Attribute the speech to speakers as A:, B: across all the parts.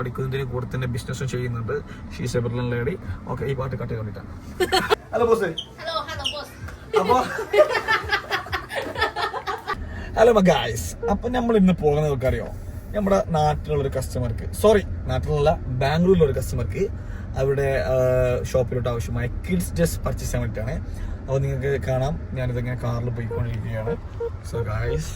A: പഠിക്കുന്നതിന് കൂടെ തന്നെ ബിസിനസ്സും ചെയ്യുന്നുണ്ട്. She's a brilliant lady. Okay, ഈ പാട്ട് കട്ട് ചെയ്തോണ്ടിട്ടാണ്. Hello boss. അപ്പൊ ഹലോ ഗായ്സ്, അപ്പൊ നമ്മൾ ഇന്ന് പോകുന്നതൊക്കെ അറിയോ? നമ്മുടെ നാട്ടിലുള്ളൊരു കസ്റ്റമർക്ക്, നാട്ടിലുള്ള ബാംഗ്ലൂരിലുള്ള ഒരു കസ്റ്റമർക്ക് അവിടെ ഷോപ്പിലോട്ട് ആവശ്യമായ കിഡ്സ് ഡ്രസ് പർച്ചേസ് ചെയ്യാൻ വേണ്ടിയിട്ടാണ്. അപ്പോൾ നിങ്ങൾക്ക് കാണാം, ഞാനിതിങ്ങനെ കാറിൽ പോയിക്കൊണ്ടിരിക്കുകയാണ്. സോ ഗായ്സ്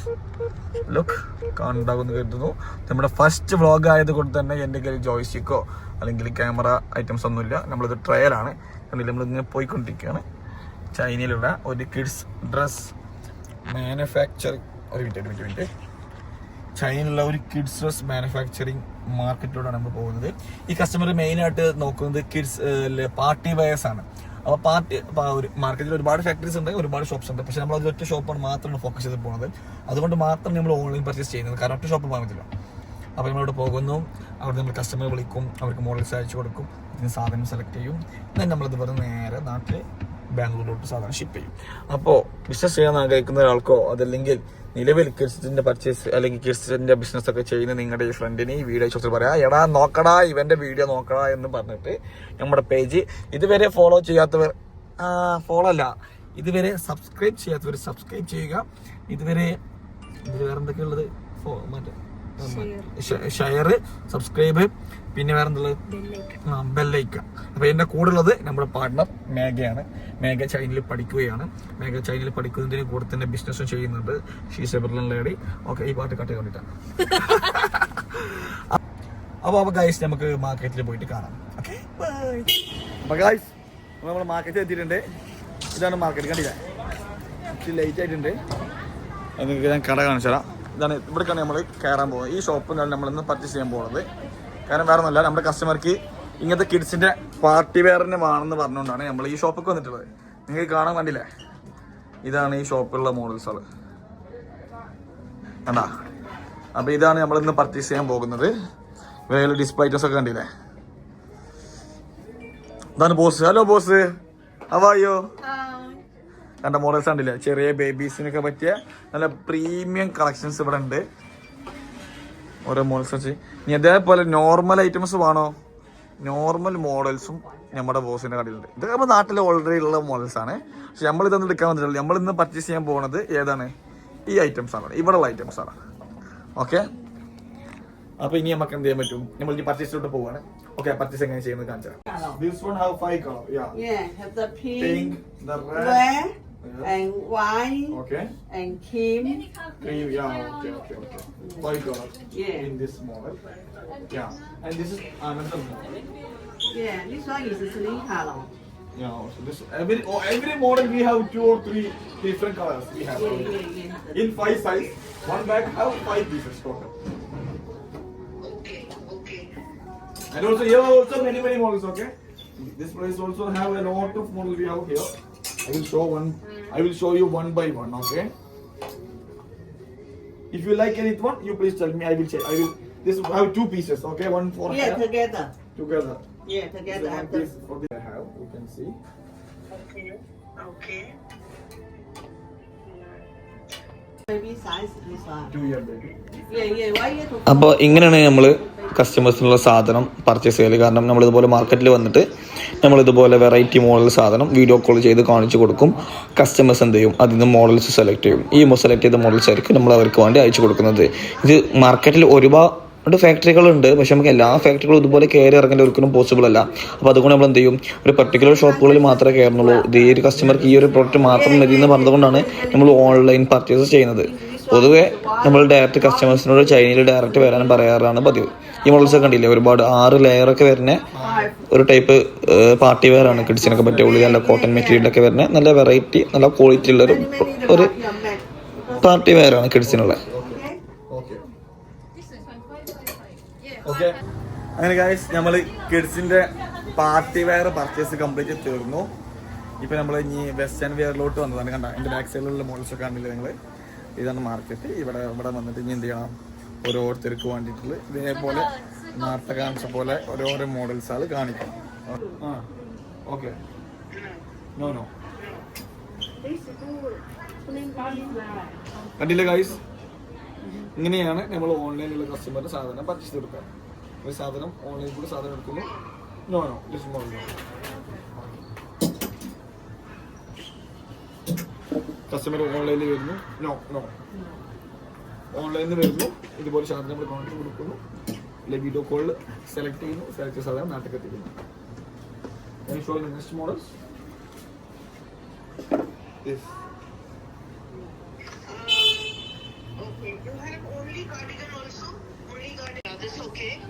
A: ലുക്ക്, കാണുന്നുണ്ടാകുമെന്ന് കരുതുന്നു. നമ്മുടെ ഫസ്റ്റ് വ്ളോഗ് ആയതുകൊണ്ട് തന്നെ എൻ്റെ കയ്യിൽ ജോയ്സ്റ്റിക്കോ അല്ലെങ്കിൽ ക്യാമറ ഐറ്റംസ് ഒന്നുമില്ല. നമ്മളിത് ട്രയലാണ്. കണ്ടില്ല, നമ്മളിങ്ങനെ പോയിക്കൊണ്ടിരിക്കുകയാണ്. ചൈനയിലുള്ള ഒരു കിഡ്സ് ഡ്രസ് മാനുഫാക്ചറിങ് ചൈനയിലുള്ള ഒരു കിഡ്സ് ഡ്രസ് മാനുഫാക്ചറിങ് മാർക്കറ്റിലൂടെയാണ് നമ്മൾ പോകുന്നത്. ഈ കസ്റ്റമർ മെയിനായിട്ട് നോക്കുന്നത് കിഡ്സ് പാർട്ടി വെയർസ് ആണ്. അപ്പോൾ ഒരു മാർക്കറ്റിൽ ഒരുപാട് ഫാക്ടറീസ് ഉണ്ട്, ഒരുപാട് ഷോപ്സ് ഉണ്ട്. പക്ഷെ നമ്മൾ ഒറ്റ ഷോപ്പാണ് മാത്രമാണ് ഫോക്കസ് ചെയ്ത് പോകുന്നത്. അതുകൊണ്ട് മാത്രം നമ്മൾ ഓൺലൈൻ പർച്ചേസ് ചെയ്യുന്നത്, കാരണം ഒറ്റ ഷോപ്പ് പോകാൻ പറ്റില്ല. അപ്പോൾ നമ്മളിവിടെ പോകുന്നു, അവിടെ നമ്മൾ കസ്റ്റമർ വിളിക്കും, അവർക്ക് മോഡൽസ് അയച്ചു കൊടുക്കും, ഇതിന് സാധനം സെലക്ട് ചെയ്യും. എന്നാൽ നമ്മളത് പറഞ്ഞ് നേരെ നാട്ടിൽ ബാംഗ്ലൂരിലോട്ട് സാധനം ഷിപ്പ് ചെയ്യും. അപ്പോൾ ബിസിനസ് ചെയ്യാൻ ആഗ്രഹിക്കുന്ന ഒരാൾക്കോ അതല്ലെങ്കിൽ നിലവിൽ കിഡ്സിന്റെ പർച്ചേസ് അല്ലെങ്കിൽ കിഡ്സിന്റെ ബിസിനസ് ഒക്കെ ചെയ്യുന്ന നിങ്ങളുടെ ഈ ഫ്രണ്ടിന് ഈ വീഡിയോ ചോദിച്ചാൽ പറയാം, എടാ നോക്കടാ, ഇവന്റെ വീഡിയോ നോക്കടാ എന്ന് പറഞ്ഞിട്ട് നമ്മുടെ പേജ് ഇതുവരെ ഫോളോ ചെയ്യാത്തവർ ഇതുവരെ സബ്സ്ക്രൈബ് ചെയ്യാത്തവർ സബ്സ്ക്രൈബ് ചെയ്യുക. ഇതിൽ വേറെ എന്തൊക്കെയുള്ളത്? ഷെയർ, സബ്സ്ക്രൈബ്, പിന്നെ വേറെ എന്തുള്ളത്? ബെല്ലൈക്കൺ. അപ്പൊ എന്റെ കൂടെ ഉള്ളത് നമ്മുടെ പാർട്ട്ണർ മേഘയാണ്. മേഘ ചൈനയിൽ പഠിക്കുകയാണ്. മേഘ ചൈനയിൽ പഠിക്കുന്നതിന് കൂടെ തന്നെ ബിസിനസ്സും ചെയ്യുന്നുണ്ട്. She's a brilliant lady. Okay, ഈ പാട്ട് കട്ട് ചെയ്തോണ്ടിട്ടാണ്. അപ്പൊ ഗൈസ്, നമുക്ക് മാർക്കറ്റിൽ പോയിട്ട് കാണാം. Okay bye. അപ്പൊ ഗൈസ്, നമ്മൾ മാർക്കറ്റിൽ എത്തിയിട്ടുണ്ട്. ഇതാണ് മാർക്കറ്റ്, കണ്ടില്ലേ? ലേറ്റ് ആയിട്ടുണ്ട്. നിങ്ങൾക്ക് ഞാൻ കട കാണിച്ചു തരാം. ഇതാണ്, ഇവിടേക്കാണ് നമ്മൾ കയറാൻ പോകുന്നത്. ഈ ഷോപ്പിലാണ് നമ്മളിന്ന് പർച്ചേസ് ചെയ്യാൻ പോകുന്നത്. കാരണം വേറെ ഒന്നുമല്ല, നമ്മുടെ കസ്റ്റമർക്ക് ഇങ്ങനത്തെ കിഡ്സിന്റെ പാർട്ടി വെയറിന് വേണമെന്ന് പറഞ്ഞുകൊണ്ടാണ് നമ്മൾ ഈ ഷോപ്പിൽ വന്നിട്ടുള്ളത്. നിങ്ങൾക്ക് കാണാൻ കണ്ടില്ലേ? ഇതാണ് ഈ ഷോപ്പിലുള്ള മോഡൽസുകൾ, കണ്ടാ? അപ്പൊ ഇതാണ് നമ്മൾ ഇന്ന് പർച്ചേസ് ചെയ്യാൻ പോകുന്നത്. വേറെ ഡിസ്പ്ലേ ഐറ്റംസ് ഒക്കെ കണ്ടില്ലേ? ഇതാണ് ബോസ്. Hello boss, how are you? കണ്ട മോഡൽസ് കണ്ടില്ലേ? ചെറിയ ബേബീസിനൊക്കെ പറ്റിയ നല്ല പ്രീമിയം കളക്ഷൻസ് ഇവിടെ ഉണ്ട്. ഓരോ മോഡൽസ് വെച്ച് ഇനി അതേപോലെ നോർമൽ ഐറ്റംസ് വേണോ? നോർമൽ മോഡൽസും നമ്മുടെ ബോസിന്റെ കടയിലുണ്ട്. ഇതൊക്കെ നമ്മുടെ നാട്ടിൽ ഓൾറെഡി ഉള്ള മോഡൽസ് ആണ്. പക്ഷെ നമ്മളിതൊന്നും എടുക്കാൻ വന്നിട്ടില്ല. നമ്മളിന്ന് പർച്ചേസ് ചെയ്യാൻ പോകുന്നത് ഏതാണ്? ഈ ഐറ്റംസ് ആണ്, ഇവിടെയുള്ള ഐറ്റംസ് ആണ്. ഓക്കെ, അപ്പൊ ഇനി നമുക്ക് എന്ത് ചെയ്യാൻ പറ്റും? നമ്മൾ ഇനി പർച്ചേസിലോട്ട് പോവാണ്. ഓക്കെ, പർച്ചേസ് എങ്ങനെ ചെയ്യുന്നത് കാണിച്ചു തരാം. This one have 5 colors.
B: Yeah, have the pink, the red, and white,
A: okay,
B: and cream.
A: Okay. 5 colors.
B: Yeah.
A: In this model. Yeah. And this is another model.
B: Yeah, this one is slim color.
A: Yeah. So this every model we have 2 or 3 different colors. We have.
B: Yeah.
A: In 5 size, one bag have 5 pieces total. And also here also many models. Okay. This place also have a lot of models we have here. I will show you one by one. Okay. If you like anyone, you please tell me. I will check. This will have 2 pieces. Okay, one for
B: Yeah,
A: hair.
B: together. Yeah,
A: So
B: together.
A: one
B: Have the
A: piece for the hair. You can see.
B: okay. Baby size this one.
A: 2-year baby.
B: Yeah. Why you to?
C: അപ്പോൾ ഇങ്ങനെയാണ് നമ്മൾ കസ്റ്റമേഴ്സിനുള്ള സാധനം purchase ചെയ്യൽ. കാരണം നമ്മളിതുപോലെ മാർക്കറ്റിൽ വന്നിട്ട് നമ്മളിതുപോലെ variety model സാധനം video call ചെയ്ത് കാണിച്ചു കൊടുക്കും. കസ്റ്റമേഴ്സ് എന്ത് ചെയ്യും? അതിൽ നിന്ന് മോഡൽസ് സെലക്ട് ചെയ്യും. ഈ സെലക്ട് ചെയ്ത മോഡൽസ് ആയിരിക്കും നമ്മൾ അവർക്ക് വേണ്ടി അയച്ചു കൊടുക്കുന്നത്. ഇത് മാർക്കറ്റിൽ ഒരുപാട് ഫാക്ടറികളുണ്ട്. പക്ഷെ നമുക്ക് എല്ലാ ഫാക്ടറികളും ഇതുപോലെ കയറി ഇറങ്ങേണ്ട ഒരിക്കലും പോസിബിൾ അല്ല. അപ്പോൾ അതുകൊണ്ട് നമ്മൾ എന്ത് ചെയ്യും? ഒരു പർട്ടിക്കുലർ ഷോപ്പുകളിൽ മാത്രമേ കയറുന്നുള്ളൂ. ഇത് ഈ ഒരു കസ്റ്റമർക്ക് ഈ ഒരു പ്രോഡക്റ്റ് മാത്രം മതി എന്ന് പറഞ്ഞതുകൊണ്ടാണ് നമ്മൾ ഓൺലൈൻ പർച്ചേസ് ചെയ്യുന്നത്. പൊതുവെ നമ്മൾ ഡയറക്റ്റ് കസ്റ്റമേഴ്സിനോട് ചൈനയിൽ ഡയറക്റ്റ് വരാൻ പറയാറാണ് പതിവ്. ഈ മോഡൽസ് ഒക്കെ കണ്ടില്ലേ? ഒരുപാട് 6 ലെയറൊക്കെ വരുന്ന ഒരു ടൈപ്പ് പാർട്ടി വെയർ ആണ്. കിഡ്സിനൊക്കെ പറ്റിയ ഉള്ളിൽ നല്ല കോട്ടൺ മെറ്റീരിയലൊക്കെ വരുന്ന നല്ല വെറൈറ്റി നല്ല ക്വാളിറ്റി ഉള്ള ഒരു പാർട്ടി വെയർ ആണ് കിഡ്സിനുള്ള.
A: ഓക്കെ, അങ്ങനെ ഗൈസ്, നമ്മൾ കിഡ്സിന്റെ പാർട്ടി വെയർ പർച്ചേസ് കംപ്ലീറ്റ് തീർന്നു. ഇപ്പൊ നമ്മൾ ഇനി വെസ്റ്റേൺ വെയറിലോട്ട് വന്നതാണ്. കണ്ട, എന്റെ ബാക്ക് സൈഡിലുള്ള മോഡൽസ് ഒക്കെ കണ്ടില്ലേ നിങ്ങൾ? ഇതാണ് മാർക്കറ്റ്. ഇവിടെ വന്നിട്ട് ഇനി എന്ത് ചെയ്യണം? ഓരോരുത്തർക്ക് വേണ്ടിയിട്ടുള്ള ഇതേപോലെ നേരത്തെ കാണിച്ച പോലെ ഓരോരോ മോഡൽസ് കാണിക്കണം. ഓക്കെ, നോ കണ്ടില്ല ഗൈസ്? ഇങ്ങനെയാണ് നമ്മൾ ഓൺലൈനിലുള്ള കസ്റ്റമറിന് സാധനം പർച്ചേസ് കൊടുക്കുക. ഒരു സാധനം ഓൺലൈനിൽ കൂടെ സാധനം എടുക്കുന്നു. No just model. കസ്റ്റമർ ഓൺലൈനിൽ വരുന്നു. നോ ഓൺലൈനിൽ വരുന്നു. ഇതുപോലെ സാധനം നമ്മൾ കോൺടാക്ട് കൊടുക്കുന്നു. അല്ലെങ്കിൽ വീഡിയോ കോളിൽ സെലക്ട് ചെയ്യുന്നു. സെലക്ട് ചെയ്ത സാധനം നാട്ടിൽ എത്തിക്കുന്നു. Next models.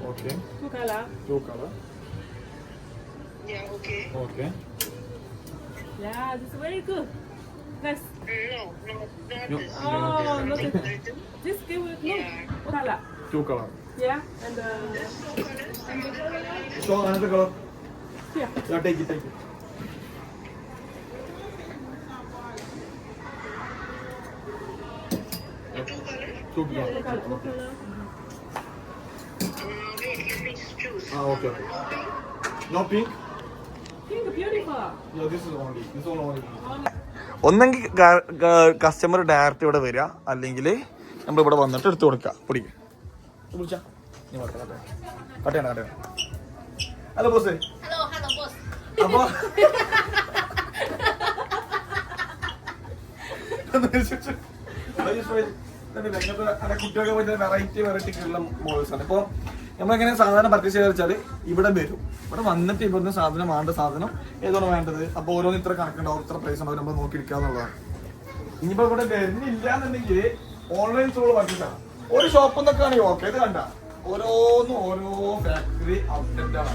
A: Okay.
B: Two color.
A: Two color.
D: Yeah, okay.
A: Okay.
B: Yeah, this is very good. Nice.
D: No, not
A: No.
D: this.
B: Oh, not
D: Like
B: this.
D: that.
B: This give it no.
D: Yeah.
B: What color?
A: Two color.
B: Yeah, and
D: There's two colors. Another color.
A: So another color.
B: here.
A: Yeah, take it.
D: Two colors.
A: Two
B: Yeah,
A: color.
B: what color? What color?
D: Wait, let me choose.
A: Okay.
D: No pink.
A: No pink.
B: Pink, beautiful.
A: Yeah, this is only. This one only.
C: ഒന്നെങ്കിൽ customer direct ഇവിടെ വരിക, അല്ലെങ്കിൽ നമ്മൾ ഇവിടെ വന്നിട്ട് എടുത്തു കൊടുക്കുക. പിടിക്കുക.
A: വിളിച്ചാ നീ കട്ടയാണ്. Hello boss.
D: Hello, boss.
A: അപ്പൊ കുട്ടികൾക്ക് പറ്റുന്ന വെറൈറ്റി ഉള്ള മോഡൽസ് ആണ്. ഇപ്പൊ നമ്മളെങ്ങനെ സാധനം പർച്ചേസ് ചെയ്യാന്ന് വെച്ചാല് ഇവിടെ വരും. ഇവിടെ വന്നിട്ട് ഇവിടുന്ന് സാധനം വേണ്ട സാധനം ഏതാണ് വേണ്ടത്, അപ്പൊ ഓരോന്ന് ഇത്ര കണക്കുണ്ടാവും, ഇത്ര പ്രൈസ് ഉണ്ടാവും, നമ്മൾ നോക്കിയിരിക്കുക എന്നുള്ളതാണ്. ഇനിയിപ്പോ ഇവിടെ വരുന്നില്ല എന്നുണ്ടെങ്കിൽ ഓൺലൈൻ ത്രൂ പർച്ചേസ് ആണ്. ഒരു ഷോപ്പ് എന്നൊക്കെ ആണെങ്കിൽ ഓക്കെ. ഇത് കണ്ട ഓരോന്നും ഓരോ ഫാക്ടറി ഔട്ട്ലെറ്റ് ആണ്.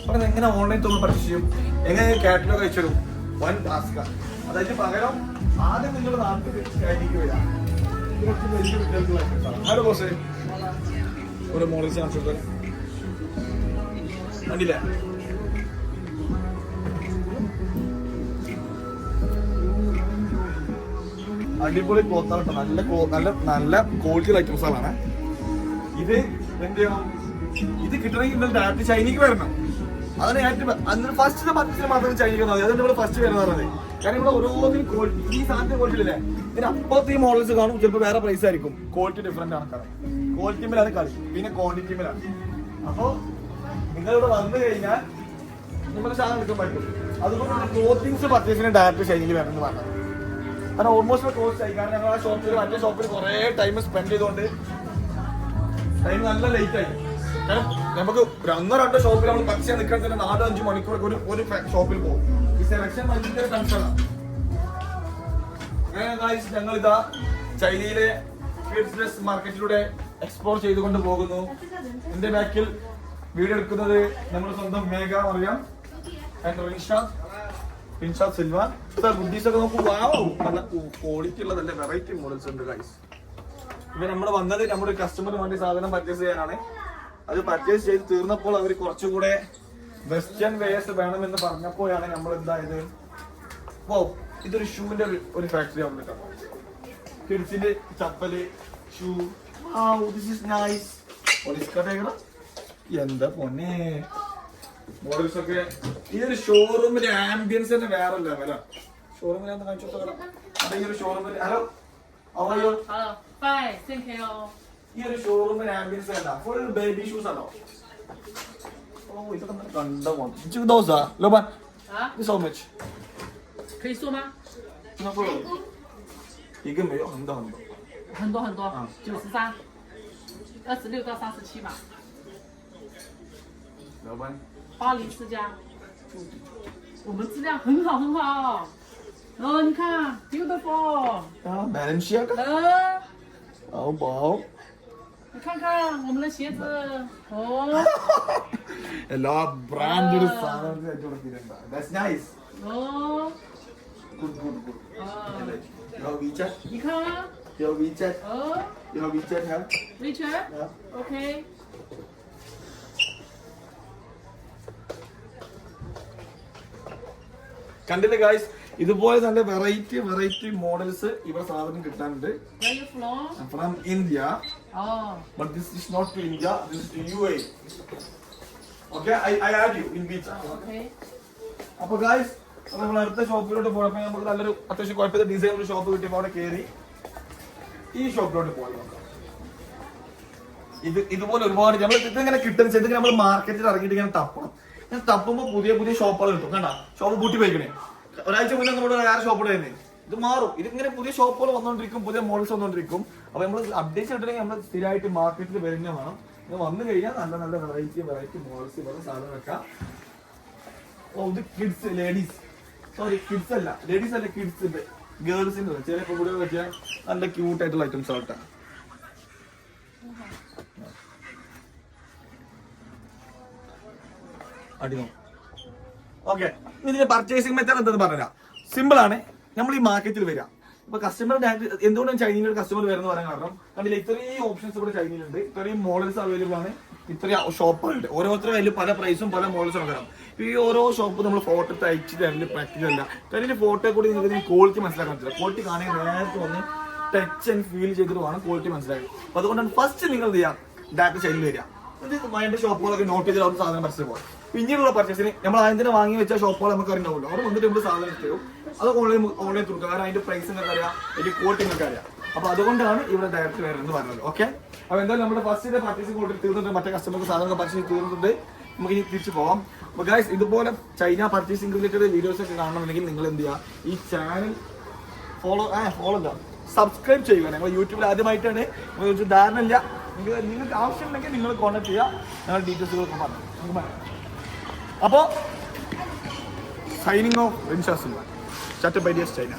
A: അപ്പൊ എങ്ങനെ ഓൺലൈൻ ത്രൂ പർച്ചേസ് ചെയ്യും, എങ്ങനെ കാറ്റലോഗ് അയച്ചിടും, വൻ ടാസ്ക്. അതായത് പകരം ആദ്യം നിങ്ങളുടെ നാട്ടിൽ കഴിഞ്ഞിട്ട് വരാം. Hello boss. ഓരോ മോഡൽസ് കാണിച്ചു കണ്ടില്ല. അടിപൊളി ക്ലോത്താണ് കേട്ടോ. നല്ല ക്വാളിറ്റി ഐറ്റംസുകളാണ് ഇത്. എന്ത് ചെയ്യണം, ഇത് കിട്ടണമെങ്കിൽ ഡയറക്റ്റ് ചൈനയ്ക്ക് വരണം. അതാണ് ഏറ്റവും ഫസ്റ്റ് പർച്ചേസിന് മാത്രമേ ചൈനയ്ക്ക് വന്നത്. അതാണ് ഇവിടെ ഫസ്റ്റ് വരുന്നത് പറഞ്ഞത്. കാരണം ഇവിടെ ഓരോന്നിനും ക്വാളിറ്റി, ഈ സാധനത്തിന് ക്വാളിറ്റി ഇല്ലേ. ഇതിന് അപ്പുറത്ത് ഈ മോഡൽസ് കാണും, ചിലപ്പോൾ വേറെ പ്രൈസ് ആയിരിക്കും. ക്വാളിറ്റി ഡിഫറെന്റ് ആണ്. ക്വാളിറ്റി മേലാണ് കളി, പിന്നെ ക്വാണ്ടിറ്റി മേലാണ്. അപ്പോ നിങ്ങളിവിടെ വന്നു കഴിഞ്ഞാൽ നിങ്ങളുടെ സാധനം എടുക്കാൻ പറ്റും. അതുകൊണ്ട് ക്ലോത്തിങ്സ് പർച്ചേസിന് ഡയറക്റ്റ് ചൈനയിൽ വരണം എന്ന് പറഞ്ഞത്. കാരണം ഓൾമോസ്റ്റ് ക്ലോസ് ആയി. കാരണം ഞങ്ങൾ ആ ഷോപ്പിൽ മറ്റേ ഷോപ്പിൽ കുറെ ടൈം സ്പെൻഡ് ചെയ്തുകൊണ്ട് ടൈം നല്ല ലേറ്റ് ആയി. കാരണം നമുക്ക് ഒന്നോ രണ്ടോ ഷോപ്പിൽ നമ്മൾ പർച്ചേസ് ചെയ്യാൻ നിൽക്കാൻ തന്നെ 4-5 മണിക്കൂർ ഒരു ഷോപ്പിൽ പോകും. ഈ സെലക്ഷൻ ഭയങ്കര കൺസേണാണ്. ഞങ്ങൾ ഇതാ ചൈനയിലെ കിഡ്സ് മാർക്കറ്റിലൂടെ എക്സ്പ്ലോർ ചെയ്തുകൊണ്ട് പോകുന്നു. എന്റെ ബാക്കിൽ വീഡിയോ എടുക്കുന്നത് നമ്മുടെ സ്വന്തം മേഘ അറിയാം, റിൻഷാദ് സിൽവാൻ. ഗുഡീസ് ഒക്കെ നോക്കൂ. നല്ല ക്വാളിറ്റി ഉള്ള നല്ല വെറൈറ്റി മോഡൽസ് ഉണ്ട് ഗൈസ്. ഇപ്പൊ നമ്മൾ വന്നത് നമ്മുടെ കസ്റ്റമർ വേണ്ടി സാധനം പർച്ചേസ് ചെയ്യാനാണ്. അത് പർച്ചേസ് ചെയ്ത് തീർന്നപ്പോൾ അവർ കുറച്ചുകൂടെ വെസ്റ്റേൺ വേഴ്സ് വേണമെന്ന് പറഞ്ഞപ്പോഴാണ് നമ്മൾ എന്തായത്, ഇതൊരു ഷൂവിന്റെ ഒരു ഫാക്ടറി ആണ് കേട്ടോ. കിഡ്സിന്റെ chappal, shoe. This is nice. എന്താ പൊന്നെ മോഡൽസ് ഒക്കെ. ഈ ഒരു ഷോറൂമിന്റെ ആംബിയൻസ് തന്നെ വേറെ ലെവലാണ്. ഷോറൂമിൽ കാണിച്ചു. ഈ ഒരു ഷോറൂമിൽ ഹലോ അവയോ
B: Fine, thank you.
A: ഈ ഒരു ഷോറൂമിന്റെ ആംബിയൻസ് അല്ല, ഫുൾ ബേബി ഷൂസ് ആണോ. ഇതൊക്കെ കണ്ട മോഡൽ ദോസ ലോബാൻ. This how much?
B: 可以说吗？
A: 一个没有很多很多。
B: 很多很多，93、26到37吧。
A: 老板，
B: 巴黎世家，我们质量很好很好。哦，你看，beautiful。
A: 啊，Balenciaga，好薄。
B: 你看看我们的鞋子，哦。
A: എല്ലാ ബ്രാൻഡഡ് സാധനങ്ങൾ കൊടുത്തിട്ടുണ്ട്. That's nice.
B: 哦。
A: Good. You have WeChat?
B: 你看啊。
A: You have WeChat?
B: 哦。
A: You have WeChat, huh?
B: WeChat?
A: Yeah.
B: Okay.
A: കണ്ടില്ലേ ഗായ്സ്, ഇതുപോലെ നല്ല വെറൈറ്റി മോഡൽസ് ഇവിടെ സാധനം കിട്ടാനുണ്ട്.
B: Where you from?
A: I'm from India,
B: Oh.
A: but this is not to India. This is to UAE. Okay, I add you in WeChat.
B: Okay.
A: അപ്പൊ guys, നമ്മൾ അടുത്ത ഷോപ്പിലോട്ട് പോയപ്പോ നമുക്ക് നല്ലൊരു അത്യാവശ്യം കുഴപ്പമില്ല ഡിസൈൻ ഒരു ഷോപ്പ് കിട്ടിയപ്പോൾ അവിടെ കയറി ഈ ഷോപ്പിലോട്ട് പോയി നോക്കാം. ഇതുപോലെ ഒരുപാട് നമ്മൾ ഇതിങ്ങനെ കിട്ടുന്ന ചെയ്ത് നമ്മൾ മാർക്കറ്റിൽ ഇറങ്ങിയിട്ട് ഇങ്ങനെ തപ്പണം. ഞാൻ തപ്പുമ്പോൾ പുതിയ പുതിയ ഷോപ്പുകൾ കിട്ടും. കണ്ട ഷോപ്പ് പൂട്ടി പോയിക്കണേ. ഒരാഴ്ച മുന്നേ നമ്മുടെ വേറെ ഷോപ്പ് തന്നെ. ഇത് മാറും. ഇതിങ്ങനെ പുതിയ ഷോപ്പുകൾ വന്നുകൊണ്ടിരിക്കും, പുതിയ മോഡൽസ് വന്നുകൊണ്ടിരിക്കും. അപ്പൊ നമ്മൾ അപ്ഡേറ്റ് കിട്ടണമെങ്കിൽ നമ്മൾ സ്ഥിരമായിട്ട് മാർക്കറ്റിൽ വരുന്ന വേണം. ഇത് വന്നു കഴിഞ്ഞാൽ നല്ല നല്ല വെറൈറ്റി മോഡൽസ് വേണം സാധനം വെക്കാം. ഓ ഇത് കിഡ്സ് കിഡ്സ് അല്ല കിഡ്സിന്റെ ഗേൾസിന്റെ ചില കൂടെ വെച്ചാൽ നല്ല ക്യൂട്ട് ആയിട്ടുള്ള ഐറ്റംസ് ആവട്ടെ. അടിനോ ഓക്കെ. ഇതിന്റെ പർച്ചേസിംഗ് മെത്തേഡ് എന്താന്ന് പറഞ്ഞുതരാം. സിമ്പിൾ ആണ്. നമ്മൾ ഈ മാർക്കറ്റിൽ വരിക. ഇപ്പൊ കസ്റ്റമർ എന്തുകൊണ്ടാണ് ചൈനയിൽ ഒരു കസ്റ്റമർ വരുന്ന പറയാൻ കാരണം കണ്ടില്ല ഇത്രയും ഓപ്ഷൻസ് ഇവിടെ ചൈനയിലുണ്ട്, ഇത്രയും മോഡൽസ് അവൈലബിൾ ആണ്, ഇത്രയും ഷോപ്പുകളുണ്ട്. ഓരോരുത്തരും അതിൽ പല പ്രൈസും പല മോഡൽസും വരാം. ഈ ഓരോ ഷോപ്പ് നമ്മൾ ഫോട്ടോ അയച്ചു തരല് പ്രാക്ടിക്കൽ അല്ല. കാരണം ഫോട്ടോ കൂടി നിങ്ങൾക്ക് ക്വാളിറ്റി മനസ്സിലാക്കാൻ പറ്റില്ല. ക്വാളിറ്റി കാണാൻ നേരത്തെ വന്ന് ടച്ച് ആൻഡ് ഫീൽ ചെയ്തിട്ട് വേണം ക്വാളിറ്റി മനസ്സിലാക്കുക. അപ്പൊ അതുകൊണ്ടാണ് ഫസ്റ്റ് നിങ്ങൾ എന്ത് ചെയ്യാം, ഡയറക്റ്റ് ചൈനയിൽ വരിക. മൈൻഡ് ഷോപ്പുകളൊക്കെ നോട്ട് ചെയ്തിട്ട് അവർ സാധനം പറിച്ചു പോകും. പിന്നീടുള്ള പർച്ചേസിന് നമ്മൾ ആദ്യം വാങ്ങി വെച്ച ഷോപ്പുകൾ നമുക്ക് അറിയാവുള്ളൂ. അവിടെ വന്നിട്ട് നമ്മൾ സാധനം തരും. അത് ഓൺലൈൻ തുറക്കുക. കാരണം അതിന്റെ പ്രൈസ് നിങ്ങൾക്ക് അറിയാം, അതിന്റെ ക്വാളിറ്റി നിങ്ങൾക്ക് അറിയാം. അപ്പൊ അതുകൊണ്ടാണ് ഇവിടെ ഡയറക്റ്റ് വരുന്നത് പറഞ്ഞത്. ഓക്കെ. അപ്പൊ എന്തായാലും നമ്മുടെ ഫസ്റ്റ് പർച്ചേസിംഗ് കൊടുത്ത് തീർന്നിട്ട് മറ്റേ കസ്റ്റമർക്ക് സാധനം പർച്ചേസ് തീർന്നിട്ട് നമുക്ക് ഇനി തിരിച്ചു പോകാം. അപ്പൊ ഗൈസ് ഇതുപോലെ ചൈന പർച്ചേസിംഗ് റിലേറ്റഡ് വീഡിയോസ് ഒക്കെ കാണണമെന്നുണ്ടെങ്കിൽ നിങ്ങൾ എന്ത് ചെയ്യുക, ഈ ചാനൽ ഫോളോ സബ്സ്ക്രൈബ് ചെയ്യുക. ഞങ്ങൾ യൂട്യൂബിൽ ആദ്യമായിട്ടാണ്, നിങ്ങൾക്ക് ധാരണ ഇല്ല. നിങ്ങൾക്ക് ആവശ്യമുണ്ടെങ്കിൽ നിങ്ങൾ കോൺടാക്ട് ചെയ്യുക, ഞങ്ങൾ ഡീറ്റെയിൽസുകളൊക്കെ പറഞ്ഞു. അപ്പോൾ signing off Rinshas chat by ഡിയസ് ചൈന.